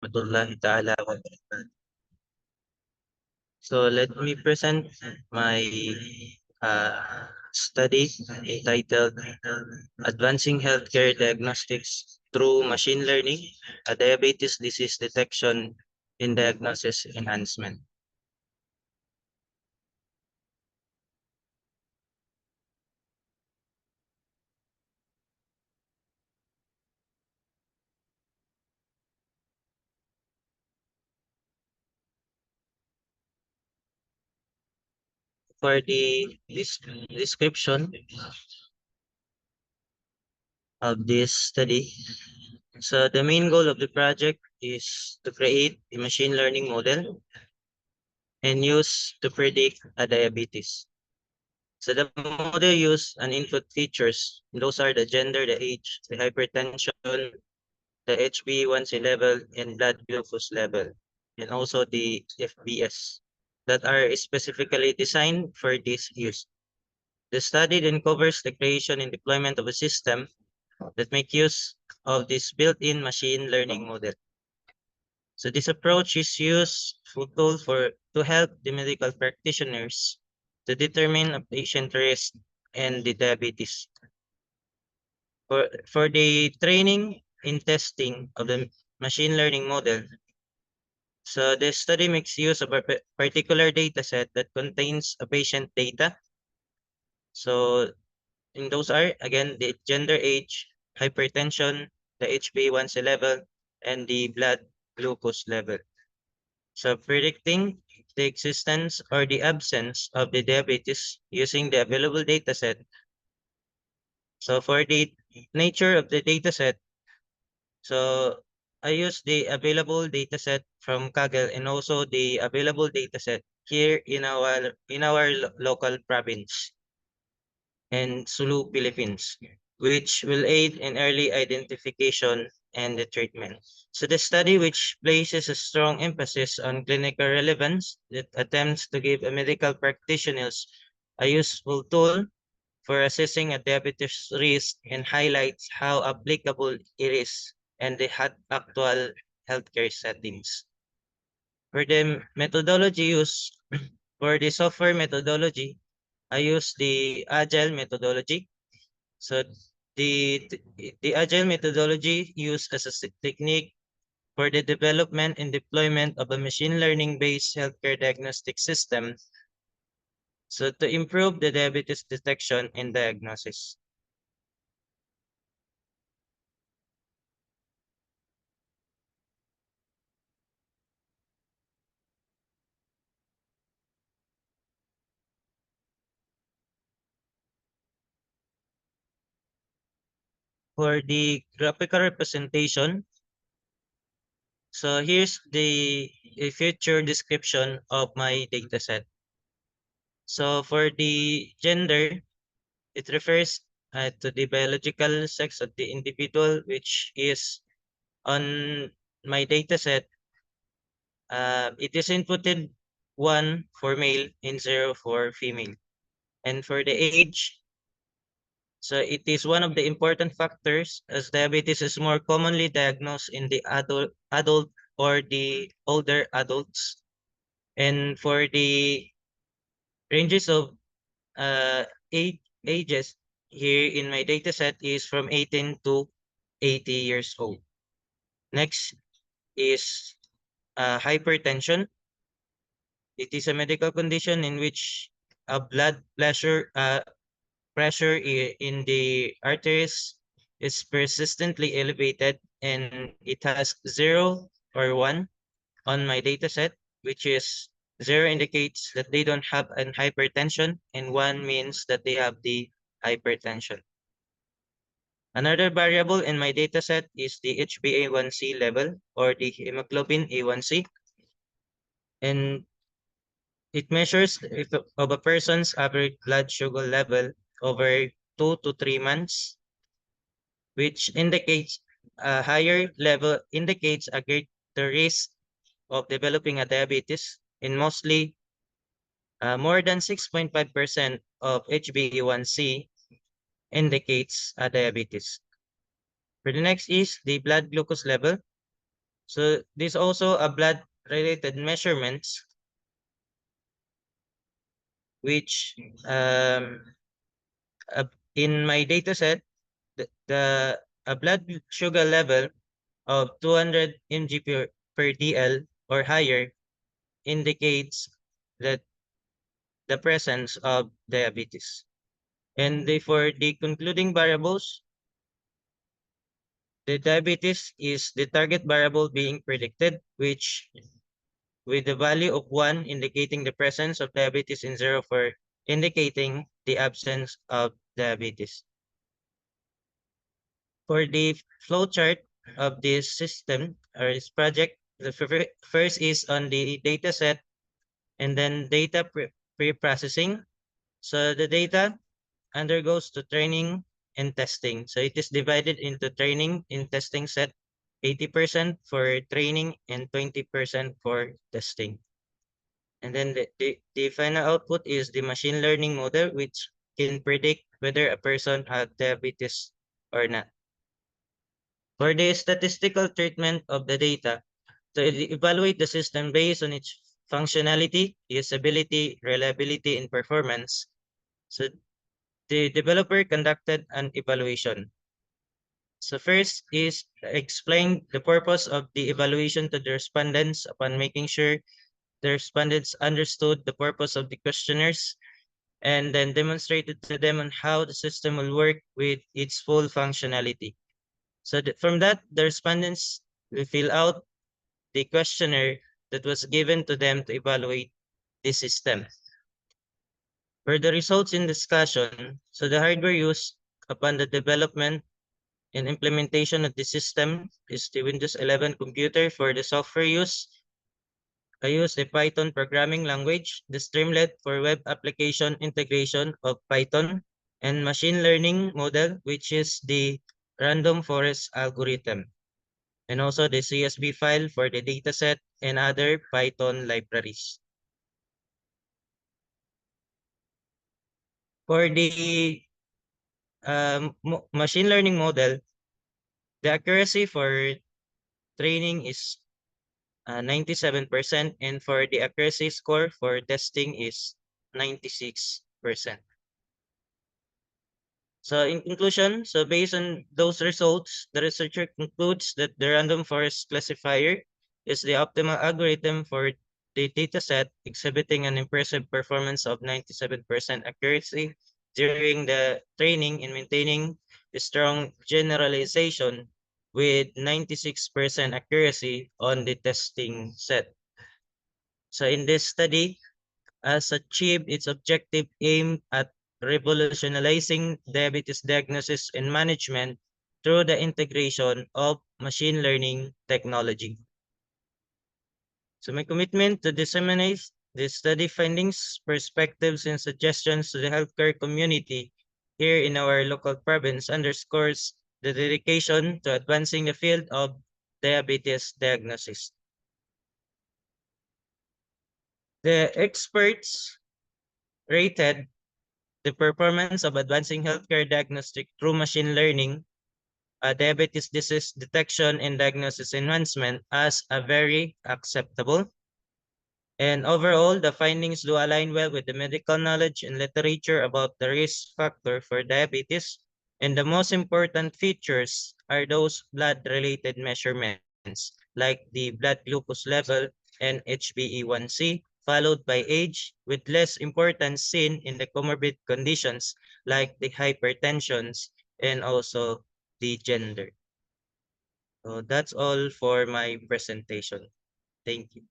Warahmatullahi ta'ala wabarakatuh. So let me present my study entitled Advancing Healthcare Diagnostics Through Machine Learning, a Diabetes Disease Detection and Diagnosis Enhancement. For the description of this study, so the main goal of the project is to create a machine learning model and use to predict a diabetes. So the model use an input features. Those are the gender, the age, the hypertension, the HbA1c level, and blood glucose level, and also the FBS that are specifically designed for this use. The study then covers the creation and deployment of a system that make use of this built-in machine learning model. So this approach is useful tool to help the medical practitioners to determine a patient risk and the diabetes. For the training and testing of the machine learning model, so the study makes use of a particular data set that contains a patient data. So in those are again the gender, age, hypertension, the HbA1c level, and the blood glucose level. So predicting the existence or the absence of the diabetes using the available data set. So for the nature of the data set, so I use the available dataset from Kaggle and also the available dataset here in our local province and Sulu, Philippines, which will aid in early identification and the treatment. So the study, which places a strong emphasis on clinical relevance, that attempts to give a medical practitioners a useful tool for assessing a diabetes risk and highlights how applicable it is and the actual healthcare settings. For the methodology used, for the software methodology, I use the agile methodology. So the the agile methodology used as a technique for the development and deployment of a machine learning based healthcare diagnostic system, so to improve the diabetes detection and diagnosis. For the graphical representation, so here's the a future description of my dataset. So for the gender, it refers to the biological sex of the individual, which is on my dataset. It is inputted 1 for male and 0 for female. And for the age, so it is one of the important factors as diabetes is more commonly diagnosed in the adult or the older adults. And for the ranges of uh, ages here in my data set is from 18 to 80 years old. Next is hypertension. It is a medical condition in which a pressure in the arteries is persistently elevated, and it has 0 or 1 on my data set, which is 0 indicates that they don't have an hypertension and 1 means that they have the hypertension. Another variable in my data set is the HbA1c level or the hemoglobin A1c, and it measures of a person's average blood sugar level over 2 to 3 months, which indicates a higher level indicates a greater risk of developing a diabetes, and mostly more than 6.5% of HbA1c indicates a diabetes. For the next is the blood glucose level. So this also a blood-related measurements, which in my data set, the a blood sugar level of 200 mg per dl or higher indicates that the presence of diabetes. And for the concluding variables, the diabetes is the target variable being predicted, which with the value of 1 indicating the presence of diabetes and 0 for indicating the absence of diabetes. For the flowchart of this system or this project, the first is on the data set and then data pre-processing. So the data undergoes to training and testing. So it is divided into training and testing set, 80% for training and 20% for testing. And then the final output is the machine learning model, which can predict whether a person has diabetes or not. For the statistical treatment of the data, to evaluate the system based on its functionality, usability, reliability, and performance. So the developer conducted an evaluation. So first is explain the purpose of the evaluation to the respondents upon making sure the respondents understood the purpose of the questionnaires and then demonstrated to them on how the system will work with its full functionality. So from that, the respondents will fill out the questionnaire that was given to them to evaluate the system. For the results in discussion, so the hardware used upon the development and implementation of the system is the Windows 11 computer. For the software use, I use the Python programming language, the Streamlit for web application integration of Python, and machine learning model, which is the random forest algorithm, and also the CSV file for the dataset and other Python libraries. For the machine learning model, the accuracy for training is 97%, and for the accuracy score for testing is 96%. So in conclusion, so based on those results, the researcher concludes that the random forest classifier is the optimal algorithm for the dataset, exhibiting an impressive performance of 97% accuracy during the training and maintaining the strong generalization with 96% accuracy on the testing set. So in this study, has achieved its objective aimed at revolutionizing diabetes diagnosis and management through the integration of machine learning technology. So my commitment to disseminate the study findings, perspectives, and suggestions to the healthcare community here in our local province underscores the dedication to advancing the field of diabetes diagnosis. The experts rated the performance of advancing healthcare diagnostic through machine learning, diabetes disease detection and diagnosis enhancement as a very acceptable. And overall, the findings do align well with the medical knowledge and literature about the risk factor for diabetes. And the most important features are those blood-related measurements, like the blood glucose level and HbA1c, followed by age, with less importance seen in the comorbid conditions like the hypertensions and also the gender. So that's all for my presentation. Thank you.